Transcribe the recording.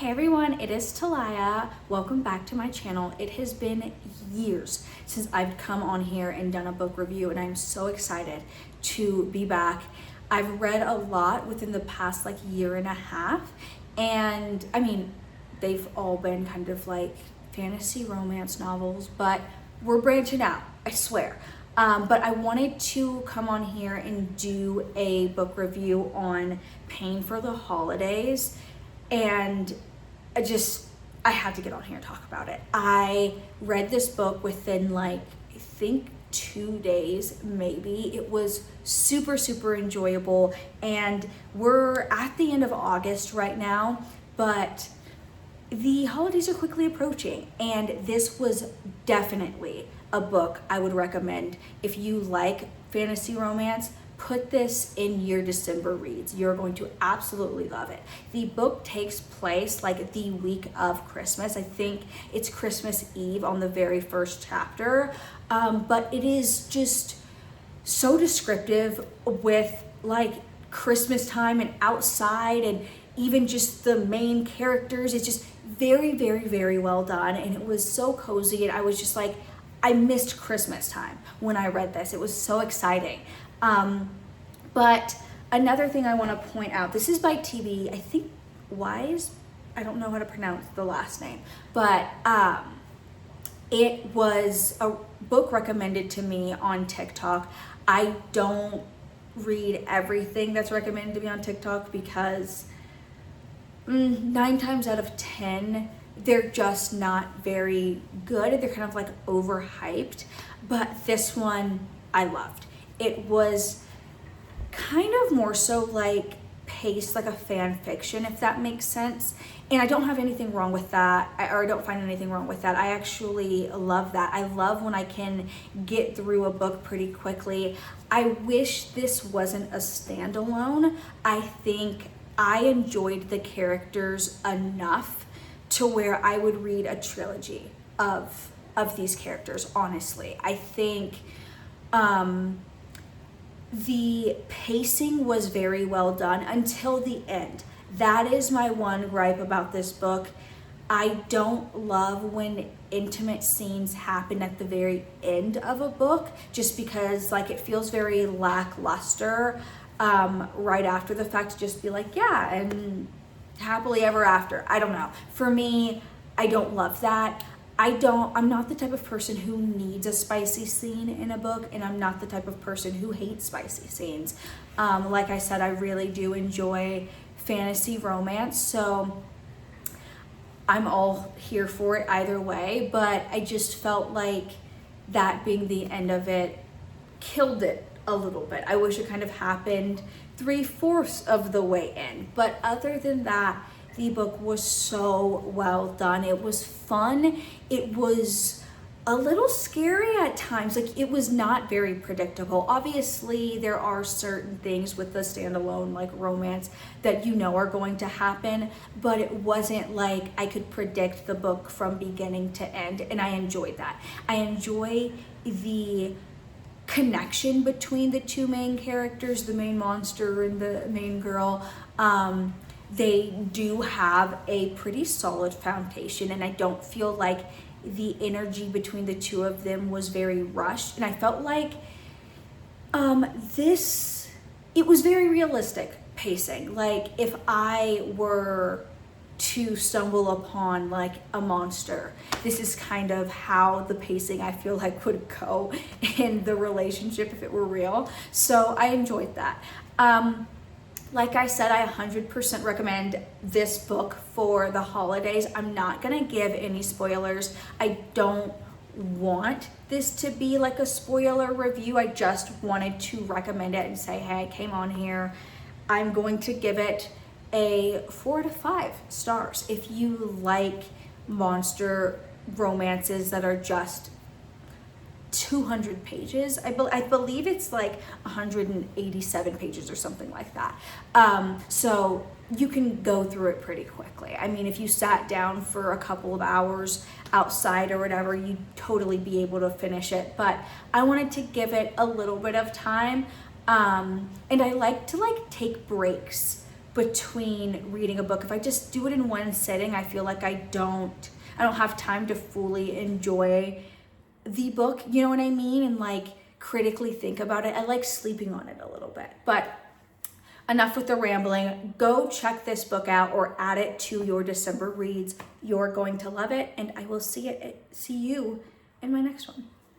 Hey everyone, it is Talaya. Welcome back to my channel. It has been years since I've come on here and done a book review, and I'm so excited to be back. I've read a lot within the past year and a half, and I mean, they've all been kind of like fantasy romance novels, but we're branching out, I swear. But I wanted to come on here and do a book review on Paine for the holidays, and I had to get on here and talk about it. I read this book within I think 2 days maybe. It was super enjoyable, and we're at the end of August right now, but the holidays are quickly approaching, and this was definitely a book I would recommend if you like fantasy romance. Put this in your December reads. You're going to absolutely love it. The book takes place the week of Christmas. I think it's Christmas Eve on the very first chapter, but it is just so descriptive with Christmas time and outside, and even just the main characters. It's just very well done, and it was so cozy, and I was just I missed Christmas time when I read this. It was so exciting. But another thing I want to point out, this is by TB, I think Wiese, I don't know how to pronounce the last name, but it was a book recommended to me on TikTok. I don't read everything that's recommended to me on TikTok because 9 times out of 10, they're just not very good. They're kind of overhyped, but this one I loved. It was kind of more so paced like a fan fiction, if that makes sense. And I don't have anything wrong with that, or I don't find anything wrong with that. I actually love that. I love when I can get through a book pretty quickly. I wish this wasn't a standalone. I think I enjoyed the characters enough to where I would read a trilogy of these characters, honestly. I think the pacing was very well done until the end. That is my one gripe about this book. I don't love when intimate scenes happen at the very end of a book, just because it feels very lackluster right after the fact to just be yeah, and happily ever after. I don't know. For me, I don't love that. I'm not the type of person who needs a spicy scene in a book, and I'm not the type of person who hates spicy scenes. Like I said, I really do enjoy fantasy romance, so I'm all here for it either way, but I just felt that being the end of it killed it a little bit. I wish it kind of happened 3/4 of the way in, but other than that, the book was so well done. It was fun. It was a little scary at times. It was not very predictable. Obviously, there are certain things with the standalone romance that are going to happen, but it wasn't I could predict the book from beginning to end, and I enjoyed that. I enjoy the connection between the two main characters, the main monster and the main girl. They do have a pretty solid foundation, and I don't feel the energy between the two of them was very rushed, and I felt it was very realistic pacing. If I were to stumble upon a monster, this is kind of how the pacing I feel would go in the relationship if it were real. So I enjoyed that. Like I said, I 100% recommend this book for the holidays. I'm not gonna give any spoilers. I don't want this to be a spoiler review. I just wanted to recommend it and say, hey, I came on here. I'm going to give it a 4 to 5 stars. If you like monster romances that are just 200 pages, I believe it's 187 pages or something like that. So you can go through it pretty quickly. I mean, if you sat down for a couple of hours outside or whatever, you'd totally be able to finish it. But I wanted to give it a little bit of time, and I like to take breaks between reading a book. If I just do it in one sitting, I feel like I don't have time to fully enjoy the book, you know what I mean? And like critically think about it. I like sleeping on it a little bit. But enough with the rambling. Go check this book out or add it to your December reads. You're going to love it, and I will see you in my next one.